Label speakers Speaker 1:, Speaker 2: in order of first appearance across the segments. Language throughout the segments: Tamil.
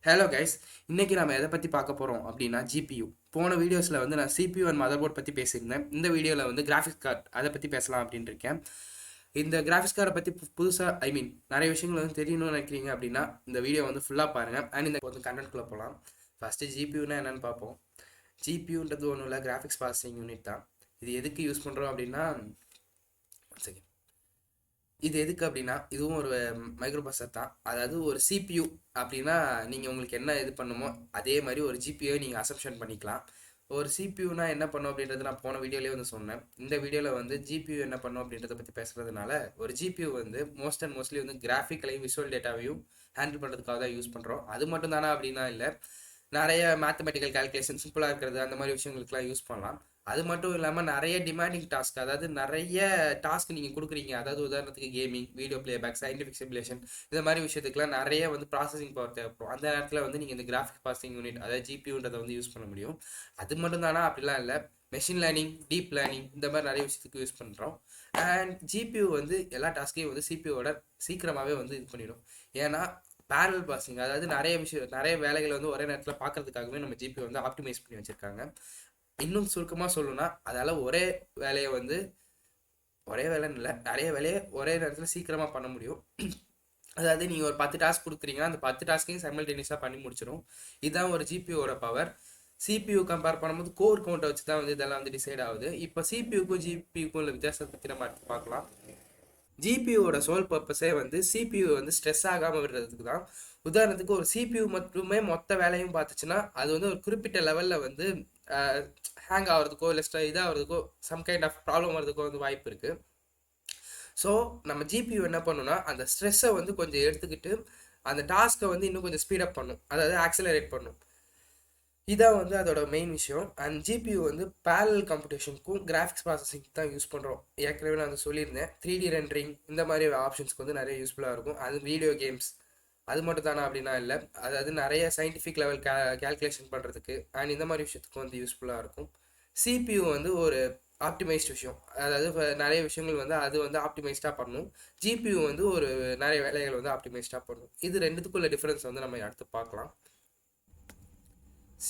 Speaker 1: ஹலோ கைஸ், இன்னைக்கு நம்ம எதை பற்றி பார்க்க போகிறோம் அப்படின்னா ஜிபியூ. போன வீடியோஸில் வந்து நான் சிபியூ அண்ட் மதர் போர்ட் பற்றி பேசியிருந்தேன். இந்த வீடியோவில் வந்து கிராஃபிக்ஸ் கார்டு அதை பற்றி பேசலாம் அப்படின்ட்டு இருக்கேன். இந்த கிராஃபிக்ஸ் கார்டை பற்றி புதுசாக நிறைய விஷயங்கள் வந்து தெரியணும்னு நினைக்கிறீங்க அப்படின்னா இந்த வீடியோ வந்து ஃபுல்லாக பாருங்கள். அண்ட் இந்த வந்து கண்டென்ட்குள்ளே போகலாம். ஃபஸ்ட்டு ஜிபியூனா என்னென்னு பார்ப்போம். ஜிபியூன்றது ஒன்றும் இல்லை, கிராஃபிக்ஸ் ப்ராசஸிங் யூனிட் தான். இது எதுக்கு யூஸ் பண்ணுறோம் அப்படின்னா, செகண்ட் இது எதுக்கு அப்படின்னா, இதுவும் ஒரு மைக்ரோ ப்ராசஸர் தான். அதாவது ஒரு சிபியூ அப்படின்னா நீங்கள் உங்களுக்கு என்ன இது பண்ணுமோ அதே மாதிரி ஒரு ஜிபியூ நீங்கள் அசம்ஷன் பண்ணிக்கலாம். ஒரு சிபியூனா என்ன பண்ணும் அப்படின்றது நான் போன வீடியோலேயே வந்து சொன்னேன். இந்த வீடியோவில் வந்து ஜிபியூ என்ன பண்ணும் அப்படின்றத பற்றி பேசுகிறதுனால, ஒரு ஜிபியூ வந்து மோஸ்ட்லி வந்து கிராஃபிக்கலையும் விஷுவல் டேட்டாவையும் ஹேண்டில் பண்ணுறதுக்காக தான் யூஸ் பண்ணுறோம். அது மட்டும் தானே அப்படின்னா இல்லை, நிறைய மேத்தமெட்டிக்கல் கால்குலேஷன் சிம்பிளாக இருக்கிறது அந்த மாதிரி விஷயங்களுக்குலாம் யூஸ் பண்ணலாம். அது மட்டும் இல்லாமல் நிறைய டிமாண்டிங் டாஸ்க், அதாவது நிறைய டாஸ்க் நீங்கள் கொடுக்குறீங்க. அதாவது உதாரணத்துக்கு gaming, video playback, scientific simulation, இந்த மாதிரி விஷயத்துக்குலாம் நிறைய வந்து ப்ராசஸிங் பவர் தேவைப்படும். அந்த நேரத்தில் வந்து நீங்கள் இந்த கிராஃபிக் ப்ராசஸிங் யூனிட், அதாவது ஜிபியூன்றதை வந்து யூஸ் பண்ண முடியும். அது மட்டும் தானா அப்படிலாம் இல்லை, மெஷின் லேர்னிங், டீப் லேர்னிங், இந்த மாதிரி நிறைய விஷயத்துக்கு யூஸ் பண்ணுறோம். அண்ட் ஜிபியூ வந்து எல்லா டாஸ்க்கையும் வந்து சிபியூவோட சீக்கிரமாகவே வந்து இது பண்ணிடும். ஏன்னா பேரல் ப்ராசஸிங், அதாவது நிறைய வேலைகளை வந்து ஒரே நேரத்தில் பார்க்கறதுக்காகவே நம்ம ஜிபி வந்து ஆப்டிமைஸ் பண்ணி வச்சுருக்காங்க. இன்னும் சுருக்கமாக சொல்லணும்னா, அதால் ஒரே வேலைன்னு இல்லை, நிறைய வேலையை ஒரே நேரத்தில் சீக்கிரமாக பண்ண முடியும். அதாவது நீங்கள் ஒரு 10 டாஸ்க் கொடுக்குறீங்கன்னா அந்த 10 டாஸ்க்கையும் சைமல்டேனியஸாக பண்ணி முடிச்சிடும். இதுதான் ஒரு ஜிபியோட பவர். சிபியூ கம்பேர் பண்ணும்போது கோர் கவுண்டை வச்சு தான் வந்து இதெல்லாம் வந்து டிசைட் ஆகுது. இப்போ சிபியூக்கும் ஜிபியூக்கும் உள்ள வித்தியாசத்தை பற்றி நம்ம அடுத்து பார்க்கலாம். ஜிபியூவோட சோல் பர்பஸே வந்து சிபியூ வந்து ஸ்ட்ரெஸ் ஆகாமல் விடுறதுக்கு தான். உதாரணத்துக்கு ஒரு சிபியூ மட்டுமே மொத்த வேலையும் பார்த்துச்சுன்னா அது வந்து ஒரு குறிப்பிட்ட லெவலில் வந்து ஹேங் ஆகிறதுக்கோ இல்லை இதாகிறதுக்கோ சம் கைண்ட் ஆஃப் ப்ராப்ளம் வர்றதுக்கோ வந்து வாய்ப்பு இருக்குது. ஸோ நம்ம ஜிபியூ என்ன பண்ணுன்னா, அந்த ஸ்ட்ரெஸ்ஸை வந்து கொஞ்சம் எடுத்துக்கிட்டு அந்த டாஸ்க்கை வந்து இன்னும் கொஞ்சம் ஸ்பீடப் பண்ணும், அதாவது ஆக்சிலரேட் பண்ணும். இதான் வந்து அதோட மெயின் விஷயம். அண்ட் ஜிபியூ வந்து பேரலல் கம்ப்யூட்டேஷனுக்கும் கிராஃபிக்ஸ் ப்ராசஸிங் தான் யூஸ் பண்ணுறோம். ஏற்கனவே நான் வந்து சொல்லியிருந்தேன், 3D ரெண்டரிங் இந்த மாதிரி ஆப்ஷன்ஸ்க்கு வந்து நிறைய யூஸ்ஃபுல்லாக இருக்கும். அது வீடியோ கேம்ஸ் அது மட்டும் தானே அப்படின்னா இல்லை, அதாவது நிறைய சயின்டிஃபிக் லெவல் கேல்குலேஷன் பண்ணுறதுக்கு அண்ட் இந்த மாதிரி விஷயத்துக்கும் வந்து யூஸ்ஃபுல்லாக இருக்கும். சிபியூ வந்து ஒரு ஆப்டிமைஸ்ட் விஷயம், அதாவது நிறைய விஷயங்கள் வந்து அது வந்து ஆப்டிமைஸ்டாக பண்ணணும். ஜிபியூ வந்து ஒரு நிறைய வேலைகள் வந்து ஆப்டிமைஸ்டாக பண்ணணும். இது ரெண்டுத்துக்குள்ள டிஃப்ரென்ஸ் வந்து நம்ம அடுத்து பார்க்கலாம்.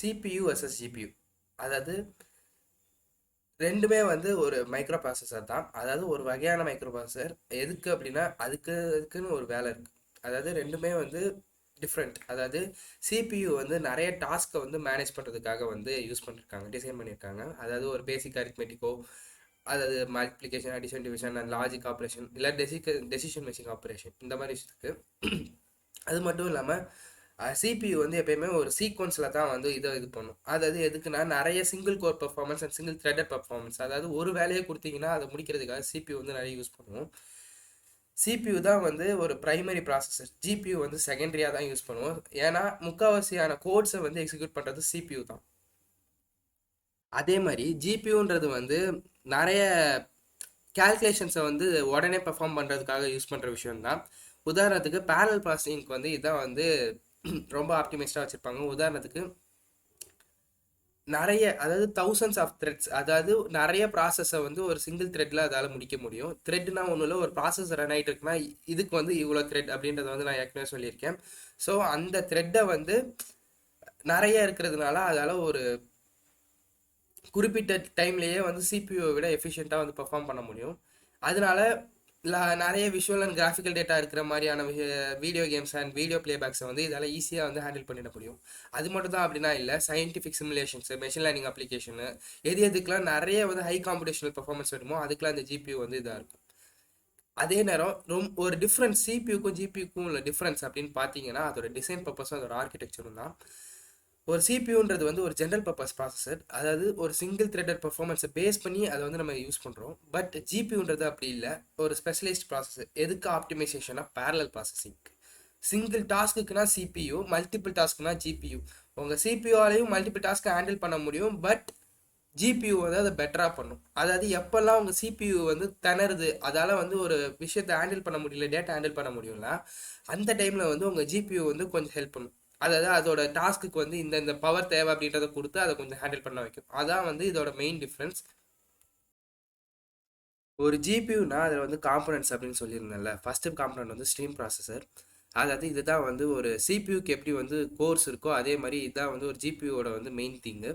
Speaker 1: சிபியூ வர்சஸ் ஜிபியூ, அதாவது ரெண்டுமே வந்து ஒரு மைக்ரோ ப்ராசஸர் தான். அதாவது ஒரு வகையான மைக்ரோ ப்ராசஸர். எதுக்கு அப்படின்னா அதுக்குன்னு ஒரு வேலை இருக்குது. அதாவது ரெண்டுமே வந்து டிஃப்ரெண்ட். அதாவது சிபியூ வந்து நிறைய டாஸ்க்கை வந்து மேனேஜ் பண்ணுறதுக்காக வந்து யூஸ் பண்ணியிருக்காங்க, டிசைன் பண்ணியிருக்காங்க. அதாவது ஒரு பேசிக் அரித்மெட்டிக்கோ, அதாவது multiplication, addition, division and logic operation, இல்லை டெசிஷன் மேக்கிங் ஆப்ரேஷன், இந்த மாதிரி விஷயத்துக்கு. அது மட்டும் இல்லாமல் சிபியூ வந்து எப்பயுமே ஒரு சீக்வன்ஸில் தான் வந்து இது பண்ணும். அதாவது எதுக்குன்னா நிறைய single core performance and single threaded performance, அதாவது ஒரு வேலையை கொடுத்தீங்கன்னா அதை முடிக்கிறதுக்காக சிபியூ வந்து நிறைய யூஸ் பண்ணுவோம். சிபியூ தான் வந்து ஒரு ப்ரைமரி ப்ராசஸர், ஜிபியூ வந்து செகண்டரியாக தான் யூஸ் பண்ணுவோம். ஏன்னா முக்கால்வாசியான கோட்ஸை வந்து எக்ஸிக்யூட் பண்ணுறது சிபியூ தான். அதே மாதிரி ஜிபியூன்றது வந்து நிறைய கேல்குலேஷன்ஸை வந்து உடனே பெர்ஃபார்ம் பண்ணுறதுக்காக யூஸ் பண்ணுற விஷயம்தான். உதாரணத்துக்கு பேரல் ப்ராசஸிங்க்கு வந்து இதான் வந்து ரொம்ப ஆப்டிமைஸ்டாக வச்சுருப்பாங்க. உதாரணத்துக்கு நிறைய, அதாவது தௌசண்ட்ஸ் ஆஃப் த்ரெட்ஸ், அதாவது நிறைய ப்ராசஸை வந்து ஒரு சிங்கிள் த்ரெட்டில் அதால் முடிக்க முடியும். த்ரெட்னா ஒன்றும் இல்லை, ஒரு ப்ராசஸ் ரன் ஆகிட்டு இருக்குன்னா இதுக்கு வந்து இவ்வளோ த்ரெட் அப்படின்றத வந்து நான் ஏற்கனவே சொல்லியிருக்கேன். ஸோ அந்த த்ரெட்டை வந்து நிறைய இருக்கிறதுனால அதால் ஒரு குறிப்பிட்ட டைம்லேயே வந்து சிபியூவை விட எஃபிஷியண்ட்டாக வந்து பெர்ஃபார்ம் பண்ண முடியும். அதனால நிறைய விஷுவல் அண்ட் கிராஃபிக்கல் டேட்டா இருக்கிற மாதிரியான வீடியோ கேம்ஸ் அண்ட் வீடியோ பிளேபேக்ஸை வந்து இதால் ஈஸியாக வந்து ஹேண்டில் பண்ணிட முடியும். அது மட்டும் தான் அப்படின்னா இல்லை, சயின்டிஃபிக் சிமுலேஷன்ஸு, மெஷின் லேர்னிங் அப்ளிகேஷனு, எதுக்கெலாம் நிறைய வந்து ஹை காம்படிஷனல் பெர்ஃபார்மன்ஸ் வேணுமோ அதுக்கெலாம் இந்த ஜிபியூ வந்து இதாக இருக்கும். அதே நேரம் ஒரு டிஃப்ரென்ஸ் சிபியூக்கும் ஜிபியூக்கும் உள்ள டிஃப்ரென்ஸ் அப்படின்னு பார்த்தீங்கன்னா அதோட டிசைன் பர்பஸும் அதோட ஆர்கிடெக்சரும் தான். ஒரு சிபியூன்றது வந்து ஒரு ஜென்ரல் பர்பஸ் ப்ராசஸர், அதாவது ஒரு சிங்கிள் த்ரெட்டட் பர்ஃபார்மன்ஸை பேஸ் பண்ணி அதை வந்து நம்ம யூஸ் பண்ணுறோம். பட் ஜிபியூன்றது அப்படி இல்லை, ஒரு ஸ்பெஷலைஸ்ட் ப்ராசஸர். எதுக்கு ஆப்டிமைசேஷனாக பேரலல் ப்ராசஸிங். சிங்கிள் டாஸ்க்குனா சிபியூ, மல்டிபிள் டாஸ்க்குனா ஜிபியூ. உங்கள் சிபியூவாலையும் மல்டிபிள் டாஸ்க்கை ஹேண்டில் பண்ண முடியும், பட் ஜிபியூ வந்து அதை பெட்டராக பண்ணும். அதாவது எப்போல்லாம் உங்கள் சிபியூ வந்து திணறுது, அதால் வந்து ஒரு விஷயத்தை ஹேண்டில் பண்ண முடியல, டேட்டா ஹேண்டில் பண்ண முடியல, அந்த டைமில் வந்து உங்கள் ஜிபியூ வந்து கொஞ்சம் ஹெல்ப் பண்ணும். அதாவது அதோட டாஸ்க்கு வந்து இந்த பவர் தேவை அப்படின்றத கொடுத்து அதை கொஞ்சம் ஹேண்டில் பண்ண வைக்கும். அதான் வந்து இதோட மெயின் டிஃப்ரென்ஸ். ஒரு ஜிபியூனா அதில் வந்து காம்பனன்ட்ஸ் அப்படின்னு சொல்லியிருந்தேன்ல, ஃபஸ்ட்டு காம்பனன்ட் வந்து ஸ்ட்ரீம் ப்ராசஸர். அதாவது இதுதான் வந்து ஒரு சிபியூக்கு எப்படி வந்து கோர்ஸ் இருக்கோ அதே மாதிரி இதுதான் வந்து ஒரு ஜிபியூவோட வந்து மெயின் திங்கு.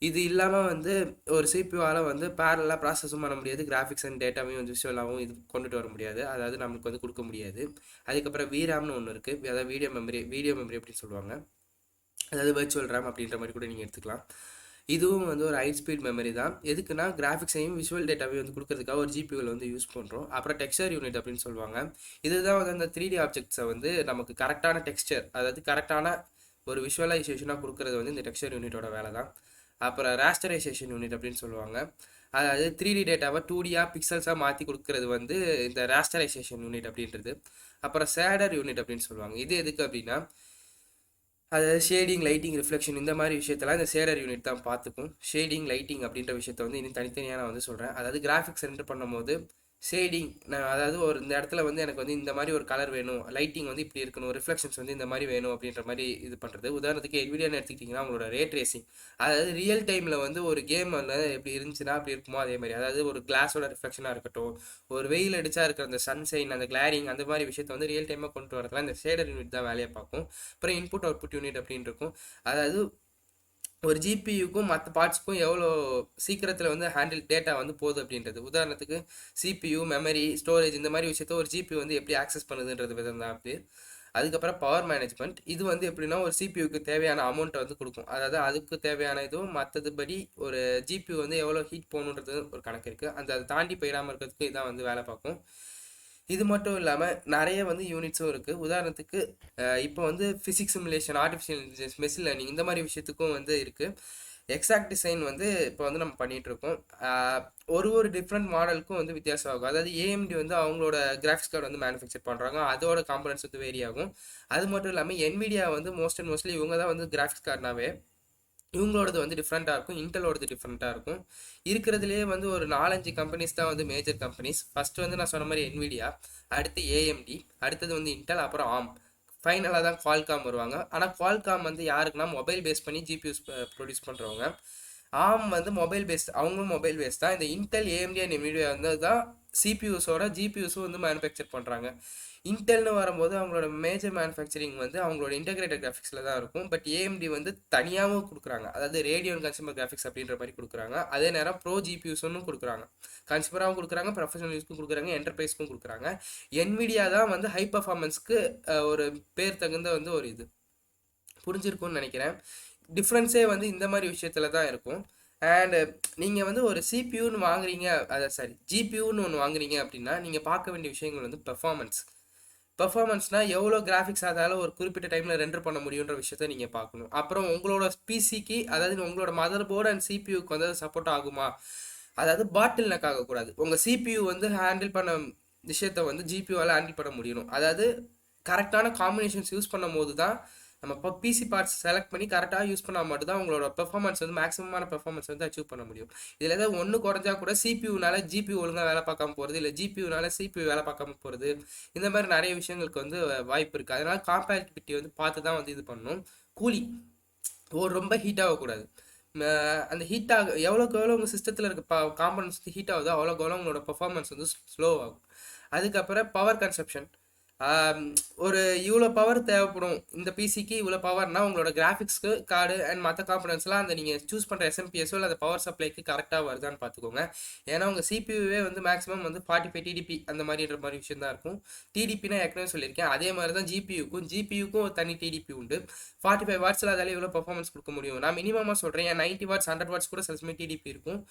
Speaker 1: இது இல்லாமல் வந்து ஒரு சிபியூவால் வந்து பேரலாக ப்ராசஸும் பண்ண முடியாது, கிராஃபிக்ஸ் அண்ட் டேட்டாவையும் வந்து விஷுவலாகவும் இது கொண்டுட்டு வர முடியாது, அதாவது நமக்கு வந்து கொடுக்க முடியாது. அதுக்கப்புறம் விராம்னு ஒன்று இருக்குது, அதாவது வீடியோ மெமரி அப்படின்னு சொல்லுவாங்க, அதாவது வெர்ச்சுவல் ரேம் அப்படின்ற மாதிரி கூட நீங்கள் எடுத்துக்கலாம். இதுவும் வந்து ஒரு ஹை ஸ்பீட் மெமரி தான். எதுக்குன்னா கிராஃபிக்ஸையும் விஷுவல் டேட்டாவையும் வந்து கொடுக்கறதுக்காக ஒரு ஜிபியூவில் வந்து யூஸ் பண்ணுறோம். அப்புறம் டெக்ஸ்சர் யூனிட் அப்படின்னு சொல்லுவாங்க. இதுதான் வந்து அந்த 3D ஆப்ஜெக்ட்ஸை வந்து நமக்கு கரெக்டான டெக்ஸ்சர், அதாவது கரெக்டான ஒரு விஷுவலைசேஷனாக கொடுக்கறது வந்து இந்த டெக்ஸ்சர் யூனிட்டோட வேலை தான். அப்புறம் ராஸ்டரைசேஷன் யூனிட் அப்படின்னு சொல்லுவாங்க, அதாவது 3D டேட்டாவை 2Dயாக பிக்சல்ஸாக மாற்றி கொடுக்கறது வந்து இந்த ராஸ்டரைசேஷன் யூனிட் அப்படின்றது. அப்புறம் ஷேடர் யூனிட் அப்படின்னு சொல்லுவாங்க. இது எதுக்கு அப்படின்னா, அதாவது ஷேடிங், லைட்டிங், ரிஃப்ளெக்ஷன் இந்த மாதிரி விஷயத்தெல்லாம் இந்த ஷேடர் யூனிட் தான் பார்த்துக்கும். ஷேடிங், லைட்டிங் அப்படின்ற விஷயத்த வந்து இன்னும் தனித்தனியாக நான் வந்து சொல்கிறேன். அதாவது கிராஃபிக்ஸ் ரெண்டர் பண்ணும்போது ஷேடிங், நான் அதாவது ஒரு இந்த இடத்துல வந்து எனக்கு வந்து இந்த மாதிரி ஒரு கலர் வேணும், லைட்டிங் வந்து இப்படி இருக்கணும், ரிஃப்ளெக்ஷன்ஸ் வந்து இந்த மாதிரி வேணும் அப்படின்ற மாதிரி இது பண்ணுறது. உதாரணத்துக்கு என்விடியான்னு எடுத்துக்கிட்டிங்கன்னா அவங்களோட ரே ட்ரேசிங், அதாவது ரியல் டைமில் வந்து ஒரு கேம் வந்து எப்படி இருந்துச்சுன்னா அப்படி இருக்குமோ அதே மாதிரி, அதாவது ஒரு கிளாஸோட ரிஃப்ளெக்ஷனாக இருக்கட்டும், ஒரு வெயில் அடிச்சா இருக்கிற அந்த சன்சைன், அந்த கிளாரிங், அந்த மாதிரி விஷயத்தை வந்து ரியல் டைமாக கொண்டு வரதுலாம் இந்த ஷேடர் யூனிட் தான் வேலையை பார்க்கும். அப்புறம் இன்புட் அவுட்புட் யூனிட் அப்படின்னு இருக்கும், அதாவது ஒரு ஜிபியுக்கும் மற்ற பார்ட்ஸ்க்கும் எவ்வளோ சீக்கிரத்தில் வந்து ஹேண்டில் டேட்டா வந்து போகுது அப்படின்றது. உதாரணத்துக்கு சிபியு, மெமரி, ஸ்டோரேஜ் இந்த மாதிரி விஷயத்த ஒரு ஜிபி வந்து எப்படி ஆக்சஸ் பண்ணுதுன்றது விதம் தான் அப்படி. அதுக்கப்புறம் பவர் மேனேஜ்மெண்ட், இது வந்து எப்படின்னா ஒரு சிபியுக்கு தேவையான அமௌண்ட்டை வந்து கொடுக்கும், அதாவது அதுக்கு தேவையான இதுவும் மற்றதுபடி ஒரு ஜிபி வந்து எவ்வளோ ஹீட் போகணுன்றது ஒரு கணக்கு இருக்குது, அந்த அதை தாண்டி போயிடாமல் இருக்கிறதுக்கு இதான் வந்து வேலை பார்க்கும். இது மட்டும் இல்லாமல் நிறைய வந்து யூனிட்ஸும் இருக்குது. உதாரணத்துக்கு இப்போ வந்து physics simulation, artificial intelligence, machine learning இந்த மாதிரி விஷயத்துக்கும் வந்து இருக்குது. எக்ஸாக்ட் டிசைன் வந்து இப்போ வந்து நம்ம பண்ணிகிட்ருக்கோம். ஒரு டிஃப்ரெண்ட் மாடலுக்கும் வந்து வித்தியாசம் ஆகும். அதாவது ஏஎம்டி வந்து அவங்களோட கிராஃபிக்ஸ் கார்டு வந்து மேனுஃபேக்சர் பண்ணுறாங்க, அதோட காம்பனன்ட்ஸ் வந்து வேரி ஆகும். அது மட்டும் இல்லாமல் என்விடியா வந்து மோஸ்ட்லி இவங்க தான் வந்து கிராஃபிக்ஸ் கார்டுனாவே இவங்களோடது வந்து டிஃப்ரெண்ட்டாக இருக்கும், இன்டலோடது டிஃப்ரெண்ட்டாக இருக்கும். இருக்கிறதுலேயே வந்து ஒரு 4-5 கம்பெனிஸ் தான் வந்து மேஜர் கம்பெனிஸ். ஃபஸ்ட்டு வந்து நான் சொன்ன மாதிரி என்விடியா, அடுத்து ஏஎம்டி, அடுத்தது வந்து இன்டெல், அப்புறம் ஆம், ஃபைனலாக தான் குவால்காம் வருவாங்க. ஆனால் குவால்காம் வந்து யாருக்குன்னா மொபைல் பேஸ் பண்ணி ஜிபியூஸ் ப்ரொடியூஸ் பண்ணுறவங்க. ஆம் வந்து மொபைல் பேஸ்ட், அவங்களும் மொபைல் பேஸ் தான். இந்த இன்டெல், ஏஎம்டி அண்ட் என்விடியா வந்து தான் சிபியூஸோட ஜிபியூஸும் வந்து மேனுஃபேக்சர் பண்ணுறாங்க. இன்டெல்னு வரும்போது அவங்களோட மேஜர் மேனுஃபேக்சரிங் வந்து அவங்களோட இன்டெகிரேட்டட் கிராஃபிக்ஸில் தான் இருக்கும். பட் ஏஎம்டி வந்து தனியாகவும் கொடுக்குறாங்க, அதாவது ரேடியோன் கன்சூமர் கிராஃபிக்ஸ் அப்படின்ற மாதிரி கொடுக்குறாங்க. அதே நேரம் ப்ரோ ஜிபியூஸ்ன்னு கொடுக்குறாங்க, கன்சூமராகவும் கொடுக்குறாங்க, ப்ரொஃபஷனல் யூஸ்க்கும் கொடுக்குறாங்க, என்டர்பிரைஸ்க்கும் கொடுக்குறாங்க. என்விடியா தான் வந்து ஹை பர்ஃபார்மன்ஸ்க்கு ஒரு பேர் தகுந்த வந்து ஒரு இது புரிஞ்சிருக்கும்னு நினைக்கிறேன். டிஃப்ரென்ஸே வந்து இந்த மாதிரி விஷயத்தில் தான் இருக்கும். அண்டு நீங்கள் வந்து ஒரு சிபியூன்னு வாங்குறீங்க, ஜிபியூன்னு ஒன்று வாங்குறீங்க அப்படின்னா நீங்கள் பார்க்க வேண்டிய விஷயங்கள் வந்து பெர்ஃபார்மன்ஸ்னால் எவ்வளோ கிராஃபிக்ஸ் அதால் ஒரு குறிப்பிட்ட டைமில் ரெண்டர் பண்ண முடியுன்ற விஷயத்த நீங்கள் பார்க்கணும். அப்புறம் உங்களோட பிசிக்கு, அதாவது உங்களோட மதர் போர்டு அண்ட் சிபியூக்கு வந்து சப்போர்ட் ஆகுமா, அதாவது பாட்டில் நெக் ஆகக்கூடாது. உங்கள் சிபியூ வந்து ஹேண்டில் பண்ண விஷயத்த வந்து ஜிபியூவால் ஹேண்டில் பண்ண முடியணும். அதாவது கரெக்டான காம்பினேஷன்ஸ் யூஸ் பண்ணும் போது தான் நம்ம இப்போ பிசி பார்ட்ஸ் செலக்ட் பண்ணி கரெக்டாக யூஸ் பண்ணால் மட்டும்தான் உங்களோட பெர்ஃபார்மன்ஸ் வந்து மேக்ஸிமமான பெர்ஃபார்மன்ஸ் வந்து அச்சீவ் பண்ண முடியும். இதில் ஏதாவது ஒன்று குறைஞ்சா கூட சிபியூனால ஜிபியூ ஒழுங்காக வேலை பார்க்காம போகிறது, இல்லை ஜிபியூனால சிபியூ வேலை பார்க்காம போகிறது, இந்த மாதிரி நிறைய விஷயங்களுக்கு வந்து வாய்ப்பு இருக்குது. அதனால் காம்பேட்டிபிலிட்டி வந்து பார்த்து தான் வந்து இது பண்ணணும். கூலி ரொம்ப ஹீட் ஆகக்கூடாது. அந்த ஹீட்டாக எவ்வளோக்கு எவ்வளோ உங்கள் சிஸ்டத்தில் இருக்க காம்பனன்ட்ஸ் வந்து ஹீட் ஆகுதோ அவ்வளோக்கு எவ்வளோ உங்களோட பெர்ஃபார்மன்ஸ் வந்து ஸ்லோ ஆகும். அதுக்கப்புறம் பவர் கன்சப்ஷன், ஒரு இவ்வளோ பவர் தேவைப்படும் இந்த பிசிக்கு, இவ்வளோ பவர்னால் உங்களோட கிராஃபிக்ஸ்க்கு கார்டு அண்ட் மற்ற காம்பனன்ட்ஸ்லாம் அந்த நீங்கள் சூஸ் பண்ணுற எஸ்எம்பிஎஸோ இல்லை அந்த பவர் சப்ளைக்கு கரெக்டாக வருதான்னு பார்த்துக்கோங்க. ஏன்னா உங்கள் சிபியூவே வந்து மேக்ஸிமம் வந்து 45 டிடிபி அந்த மாதிரின்ற மாதிரி விஷயம் தான் இருக்கும். டிடிபினா ஏற்கனவே சொல்லியிருக்கேன், அதே மாதிரி தான் ஜிபியூக்கும் ஒரு தனி டிடிபி உண்டு. 45 வாட்ஸில் அதால் இவ்வளோ பர்ஃபார்மன்ஸ் கொடுக்க முடியும். நான் மினிமமாக சொல்கிறேன், 90 வாட்ஸ் 100 வாட்ஸ் கூட சில சமயம் டிடிபி இருக்கும்.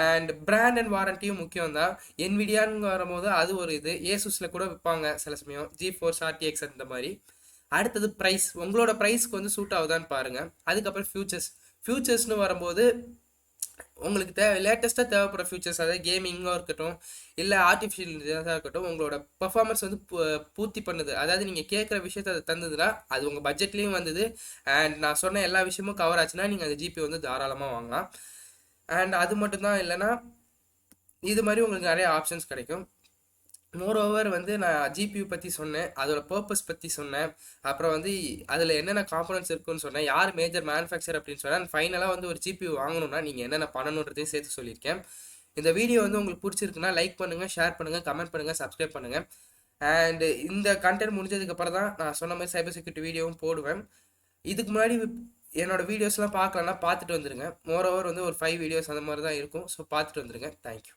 Speaker 1: அண்ட் பிராண்ட் அண்ட் வாரண்டியும் முக்கியம் தான். என்விடியான்னு வரும்போது அது ஒரு இது, ஏசுஸில் கூட விற்பாங்க சில சமயம், GeForce RTX அந்த மாதிரி. அடுத்தது ப்ரைஸ், உங்களோட ப்ரைஸ்க்கு வந்து சூட் ஆகுதான்னு பாருங்கள். அதுக்கப்புறம் ஃபியூச்சர்ஸ்னு வரும்போது உங்களுக்கு லேட்டஸ்ட்டாக தேவைப்படுற ஃபியூச்சர்ஸ், அதாவது கேமிங்காக இருக்கட்டும் இல்லை ஆர்டிஃபிஷியல் இன்டெலிஜென்ஸாக இருக்கட்டும், உங்களோட பர்ஃபார்மன்ஸ் வந்து பூர்த்தி பண்ணுது, அதாவது நீங்கள் கேட்குற விஷயத்தை அது தந்ததுன்னா அது உங்கள் பட்ஜெட்லேயும் வந்தது அண்ட் நான் சொன்ன எல்லா விஷயமும் கவர் ஆச்சுன்னா நீங்கள் அந்த ஜிபி வந்து தாராளமாக வாங்கலாம். அண்ட் அது மட்டும்தான் இல்லைன்னா இது மாதிரி உங்களுக்கு நிறைய ஆப்ஷன்ஸ் கிடைக்கும். மோரோவர் வந்து நான் ஜிபியூ பற்றி சொன்னேன், அதோட பர்பஸ் பற்றி சொன்னேன், அப்புறம் வந்து அதில் என்னென்ன காம்பனன்ட்ஸ் இருக்குன்னு சொன்னேன், யார் மேஜர் மேனுஃபேக்சர் அப்படின்னு சொன்னேன். ஃபைனலாக வந்து ஒரு ஜிபியூ வாங்கணும்னா நீங்கள் என்னென்ன பண்ணணுன்றதையும் சேர்த்து சொல்லியிருக்கேன். இந்த வீடியோ வந்து உங்களுக்கு பிடிச்சிருக்குன்னா லைக் பண்ணுங்கள், ஷேர் பண்ணுங்கள், கமெண்ட் பண்ணுங்கள், சப்ஸ்கிரைப் பண்ணுங்கள். அண்ட் இந்த கண்டென்ட் முடிஞ்சதுக்கு அப்புறம் தான் நான் சொன்ன மாதிரி சைபர் செக்யூரிட்டி வீடியோவும் போடுவேன். இதுக்கு முன்னாடி என்னோட வீடியோஸ்லாம் பார்க்கலன்னா பார்த்துட்டு வந்துருங்க. மோரோவர் வந்து ஒரு 5 வீடியோஸ் அந்த மாதிரி தான் இருக்கும். ஸோ பார்த்துட்டு வந்துருங்க. தேங்க்யூ.